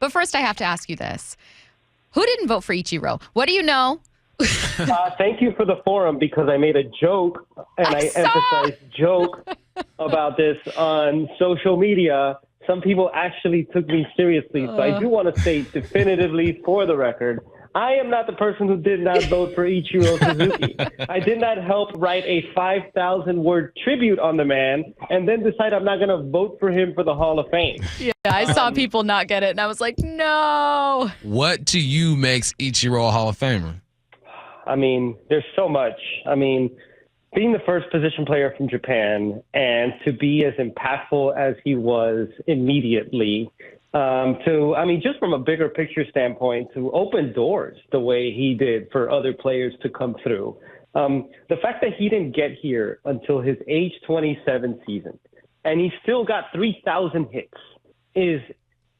But first, I have to ask you this. Who didn't vote for Ichiro? What do you know? Thank you for the forum, because I made a joke, and I emphasized joke about this on social media. Some people actually took me seriously, so I do want to state definitively for the record, I am not the person who did not vote for Ichiro Suzuki. I did not help write a 5,000-word tribute on the man and then decide I'm not going to vote for him for the Hall of Fame. Yeah, I saw people not get it, and I was like, no. What to you makes Ichiro a Hall of Famer? I mean, there's so much. I mean, being the first position player from Japan and to be as impactful as he was immediately, just from a bigger picture standpoint, to open doors the way he did for other players to come through. The fact that he didn't get here until his age 27 season, and he still got 3,000 hits, is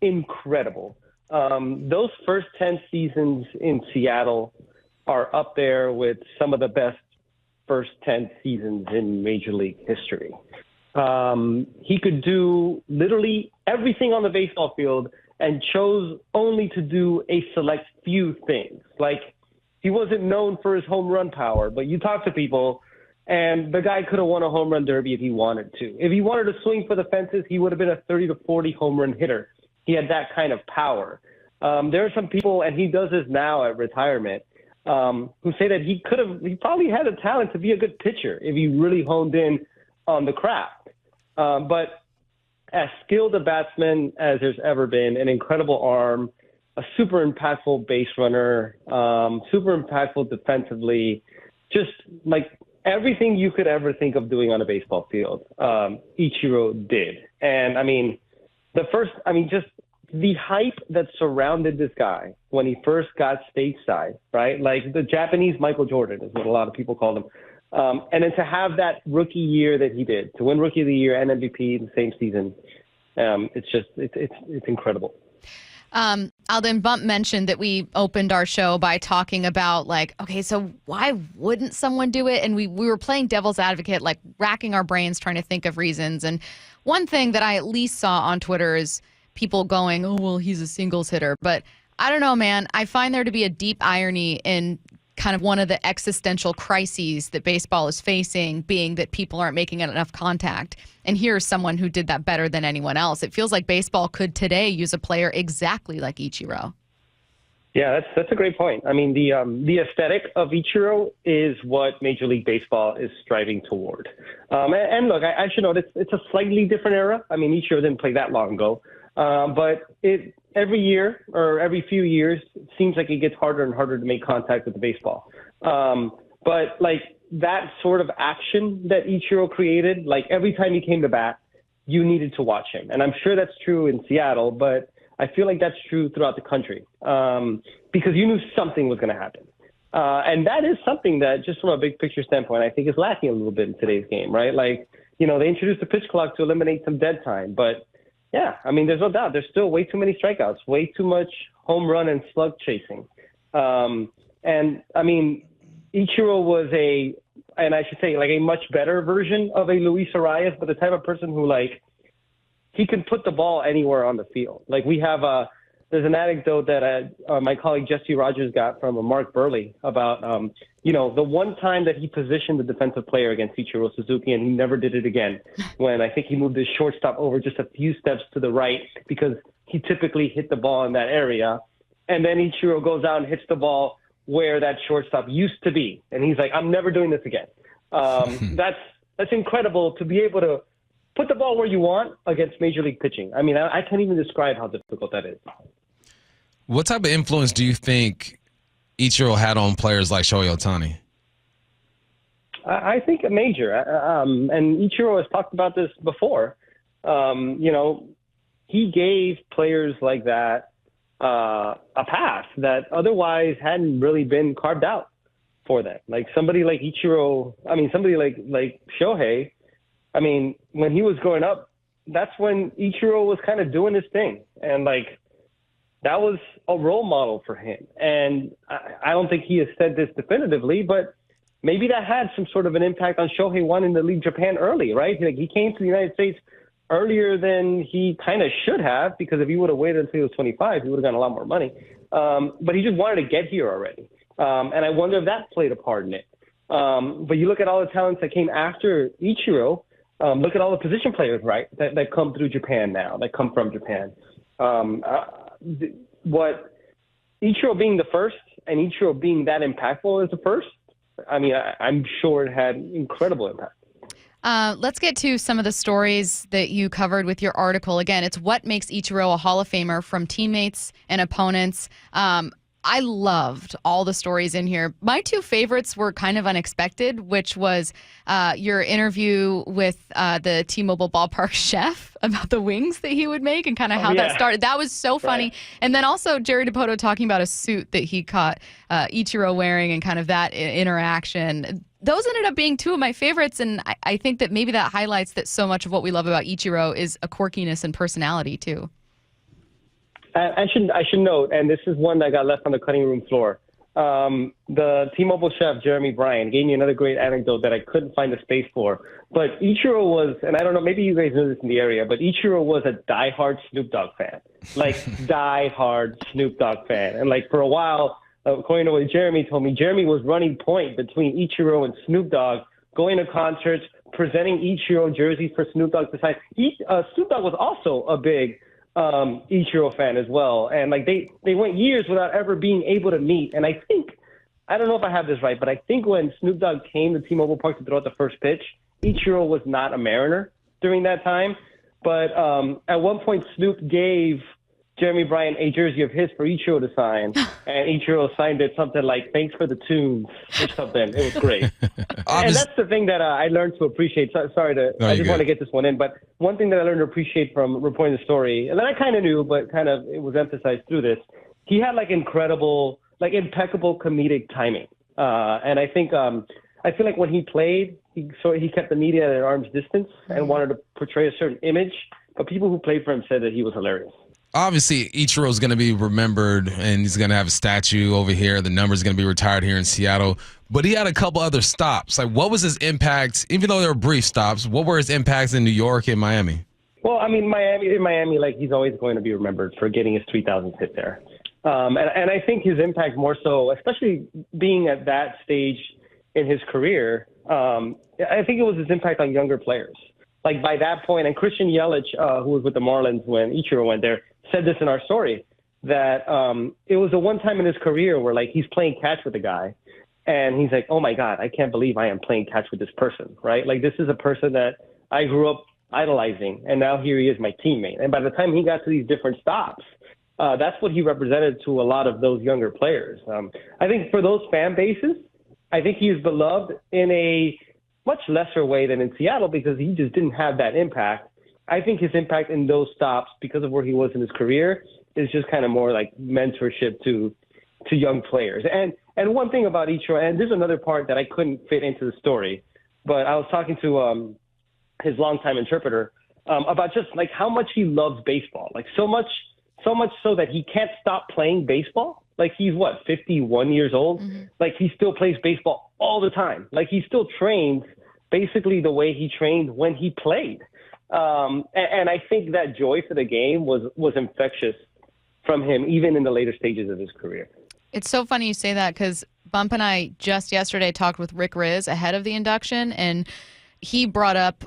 incredible. Those first 10 seasons in Seattle are up there with some of the best first 10 seasons in Major League history. He could do literally everything on the baseball field and chose only to do a select few things. Like, he wasn't known for his home run power, but you talk to people, and the guy could have won a home run derby if he wanted to. If he wanted to swing for the fences, he would have been a 30 to 40 home run hitter. He had that kind of power. There are some people, and he does this now at retirement, who say that he probably had the talent to be a good pitcher if he really honed in on the craft. But as skilled a batsman as there's ever been, an incredible arm, a super impactful base runner, super impactful defensively, just like everything you could ever think of doing on a baseball field, Ichiro did. And just the hype that surrounded this guy when he first got stateside, right? Like the Japanese Michael Jordan is what a lot of people called him. And then to have that rookie year that he did, to win Rookie of the Year and MVP in the same season, it's incredible. Alden, Bump mentioned that we opened our show by talking about, like, okay, so why wouldn't someone do it? And we were playing devil's advocate, like racking our brains trying to think of reasons. And one thing that I at least saw on Twitter is people going, oh, well, he's a singles hitter. But I don't know, man. I find there to be a deep irony in kind of one of the existential crises that baseball is facing, being that people aren't making enough contact. And here's someone who did that better than anyone else. It feels like baseball could today use a player exactly like Ichiro. Yeah, that's a great point. I mean, the aesthetic of Ichiro is what Major League Baseball is striving toward. And look, I should note it's a slightly different era. I mean, Ichiro didn't play that long ago. But every year or every few years, it seems like it gets harder and harder to make contact with the baseball. But like that sort of action that Ichiro created, like every time he came to bat, you needed to watch him. And I'm sure that's true in Seattle, but I feel like that's true throughout the country, because you knew something was going to happen. And that is something that, just from a big picture standpoint, I think is lacking a little bit in today's game, right? Like, they introduced the pitch clock to eliminate some dead time, but yeah, I mean, there's no doubt. There's still way too many strikeouts, way too much home run and slug chasing. And I mean, Ichiro was and I should say, like a much better version of a Luis Arias, but the type of person who, like, he can put the ball anywhere on the field. Like we have there's an anecdote that my colleague Jesse Rogers got from Mark Burley about, the one time that he positioned the defensive player against Ichiro Suzuki, and he never did it again, when I think he moved his shortstop over just a few steps to the right because he typically hit the ball in that area. And then Ichiro goes out and hits the ball where that shortstop used to be. And he's like, I'm never doing this again. That's incredible to be able to put the ball where you want against Major League pitching. I mean, I can't even describe how difficult that is. What type of influence do you think Ichiro had on players like Shohei Ohtani? I think a major. And Ichiro has talked about this before. He gave players like that a path that otherwise hadn't really been carved out for them. Like somebody like Ichiro, somebody like Shohei, when he was growing up, that's when Ichiro was kind of doing his thing. And like, that was a role model for him. And I don't think he has said this definitively, but maybe that had some sort of an impact on Shohei wanting to leave Japan early, right? Like he came to the United States earlier than he kind of should have, because if he would have waited until he was 25, he would have gotten a lot more money. But he just wanted to get here already. And I wonder if that played a part in it. But you look at all the talents that came after Ichiro, look at all the position players, right, that come through Japan now, that come from Japan. What Ichiro being the first and Ichiro being that impactful as the first, I mean, I'm sure it had incredible impact. Let's get to some of the stories that you covered with your article. Again, it's what makes Ichiro a Hall of Famer, from teammates and opponents. I loved all the stories in here. My two favorites were kind of unexpected, which was your interview with the T-Mobile ballpark chef about the wings that he would make and kind of how that started. That was so funny. Right. And then also Jerry DiPoto talking about a suit that he caught Ichiro wearing and kind of that interaction. Those ended up being two of my favorites, and I think that maybe that highlights that so much of what we love about Ichiro is a quirkiness and personality too. I should note, and this is one that got left on the cutting room floor. The T-Mobile chef, Jeremy Bryan, gave me another great anecdote that I couldn't find the space for. But Ichiro was, and I don't know, maybe you guys know this in the area, but Ichiro was a diehard Snoop Dogg fan. Like, diehard Snoop Dogg fan. And, like, for a while, according to what Jeremy told me, Jeremy was running point between Ichiro and Snoop Dogg, going to concerts, presenting Ichiro jerseys for Snoop Dogg to sign. Snoop Dogg was also a big Ichiro fan as well. And like they went years without ever being able to meet. And I think, I don't know if I have this right, but I think when Snoop Dogg came to T-Mobile Park to throw out the first pitch, Ichiro was not a Mariner during that time. But at one point, Snoop gave Jeremy Bryan a jersey of his for Ichiro to sign. And Ichiro signed it something like, "Thanks for the tunes," or something. It was great. And that's the thing that I learned to appreciate. I just want to get this one in. But one thing that I learned to appreciate from reporting the story, and that I kind of knew, but kind of it was emphasized through this, he had like impeccable comedic timing. And I think, I feel like when he played, he kept the media at an arm's distance and wanted to portray a certain image. But people who played for him said that he was hilarious. Obviously, Ichiro is going to be remembered, and he's going to have a statue over here. The number is going to be retired here in Seattle. But he had a couple other stops. Like, what was his impact, even though they were brief stops, what were his impacts in New York and Miami? Well, I mean, Miami, like, he's always going to be remembered for getting his 3,000th hit there. And I think his impact more so, especially being at that stage in his career, I think it was his impact on younger players. Like, by that point, and Christian Yelich, who was with the Marlins when Ichiro went there, said this in our story, that it was the one time in his career where, like, he's playing catch with a guy, and he's like, "Oh, my God, I can't believe I am playing catch with this person," right? Like, this is a person that I grew up idolizing, and now here he is, my teammate. And by the time he got to these different stops, that's what he represented to a lot of those younger players. I think for those fan bases, I think he is beloved in a much lesser way than in Seattle because he just didn't have that impact. I think his impact in those stops, because of where he was in his career, is just kind of more like mentorship to young players. And one thing about Ichiro, and there's another part that I couldn't fit into the story, but I was talking to his longtime interpreter about just like how much he loves baseball, like so much so that he can't stop playing baseball. Like, he's 51 years old. Mm-hmm. Like, he still plays baseball all the time. Like, he still trains basically the way he trained when he played. And I think that joy for the game was infectious from him, even in the later stages of his career. It's so funny you say that because Bump and I just yesterday talked with Rick Riz ahead of the induction, and he brought up,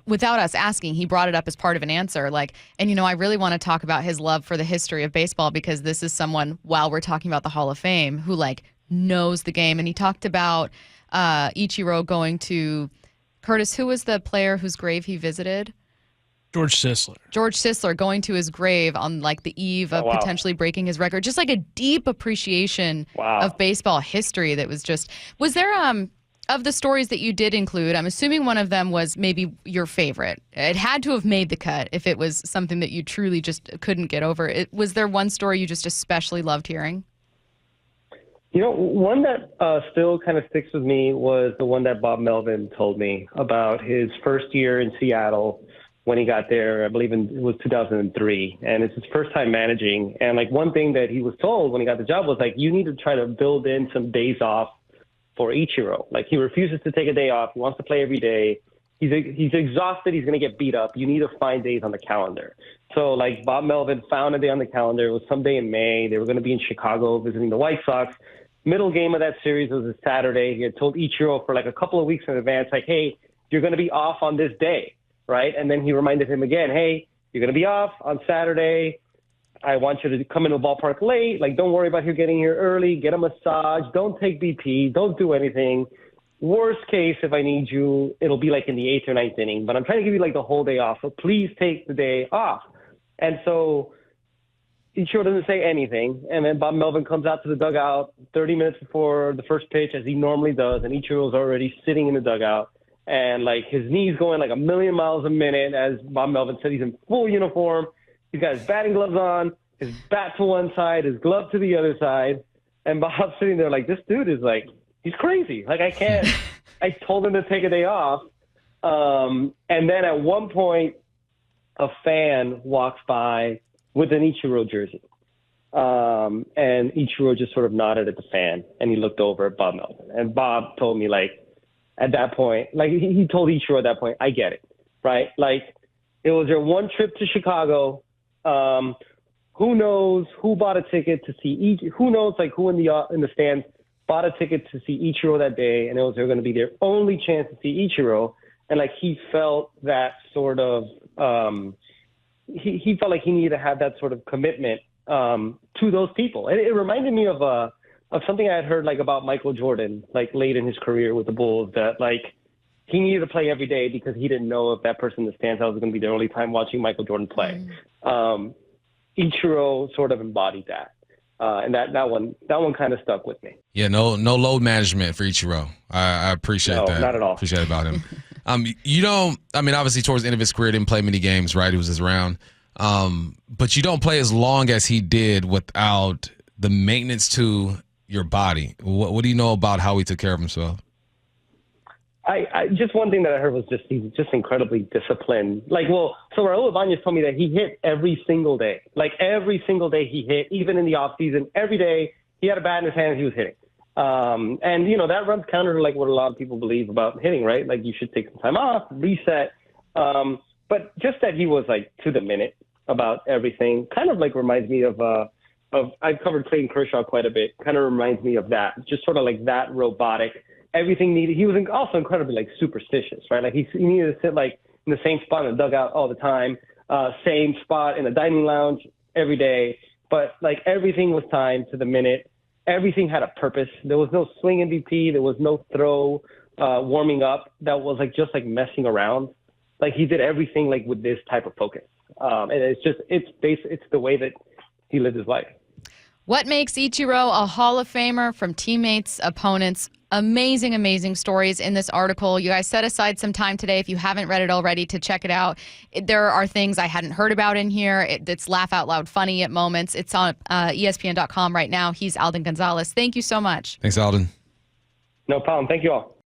without us asking, he brought it up as part of an answer. Like, and I really want to talk about his love for the history of baseball because this is someone, while we're talking about the Hall of Fame, who like knows the game. And he talked about Ichiro going to, Curtis, who was the player whose grave he visited? George Sisler going to his grave on like the eve of potentially breaking his record. Just like a deep appreciation of baseball history that was just, was there, of the stories that you did include, I'm assuming one of them was maybe your favorite. It had to have made the cut if it was something that you truly just couldn't get over. Was there one story you just especially loved hearing? One that still kind of sticks with me was the one that Bob Melvin told me about his first year in Seattle when he got there. I believe it was 2003, and it's his first time managing. And like one thing that he was told when he got the job was like, you need to try to build in some days off for Ichiro. Like, he refuses to take a day off. He wants to play every day. he's exhausted. He's going to get beat up. You need to find days on the calendar. So, like, Bob Melvin found a day on the calendar. It was someday in May. They were going to be in Chicago visiting the White Sox. Middle game of that series was a Saturday. He had told Ichiro for like a couple of weeks in advance, like, hey, you're going to be off on this day, right? And then he reminded him again, hey, you're going to be off on Saturday. I want you to come into the ballpark late. Like, don't worry about you getting here early. Get a massage. Don't take BP. Don't do anything. Worst case, if I need you, it'll be like in the 8th or 9th inning. But I'm trying to give you like the whole day off. So please take the day off. And so Ichiro doesn't say anything. And then Bob Melvin comes out to the dugout 30 minutes before the first pitch, as he normally does. And Ichiro's already sitting in the dugout. And like his knees going like a million miles a minute. As Bob Melvin said, he's in full uniform. He's got his batting gloves on, his bat to one side, his glove to the other side. And Bob's sitting there like, this dude is like, he's crazy. Like, I can't. I told him to take a day off. And then at one point, a fan walks by with an Ichiro jersey. And Ichiro just sort of nodded at the fan, and he looked over at Bob Melvin. And Bob told me, like, at that point, like, he told Ichiro at that point, I get it, right? Like, it was their one trip to Chicago. Who knows who bought a ticket to see who knows, like, who in the stands bought a ticket to see Ichiro that day, and it was going to be their only chance to see Ichiro. And like, he felt that sort of he felt like he needed to have that sort of commitment to those people. And it reminded me of something I had heard like about Michael Jordan, like late in his career with the Bulls, that like he needed to play every day because he didn't know if that person in the stands was going to be their only time watching Michael Jordan play. Ichiro sort of embodied that. And that one kind of stuck with me. Yeah, no load management for Ichiro. I appreciate that. Not at all. Appreciate it about him. Obviously towards the end of his career, didn't play many games, right? He was just around. But you don't play as long as he did without the maintenance to your body. What do you know about how he took care of himself? I just one thing that I heard was he's just incredibly disciplined. Like, so Raul Ibanez told me that he hit every single day. Like, every single day he hit, even in the off season, every day he had a bat in his hand, he was hitting. And you know, that runs counter to like what a lot of people believe about hitting, right? Like, you should take some time off, reset. But just that he was like to the minute about everything kind of like reminds me of I've covered Clayton Kershaw quite a bit. Kind of reminds me of that, just sort of like that robotic. Everything needed. He was also incredibly like superstitious, right? Like he needed to sit like in the same spot in the dugout all the time, same spot in the dining lounge every day. But like everything was timed to the minute. Everything had a purpose. There was no swing MVP. There was no throw warming up that was like just like messing around. Like, he did everything like with this type of focus. And it's the way that he lived his life. What makes Ichiro a Hall of Famer? From teammates, opponents, amazing, amazing stories in this article. You guys set aside some time today, if you haven't read it already, to check it out. There are things I hadn't heard about in here. It's laugh out loud funny at moments. It's on ESPN.com right now. He's Alden González. Thank you so much. Thanks, Alden. No problem. Thank you all.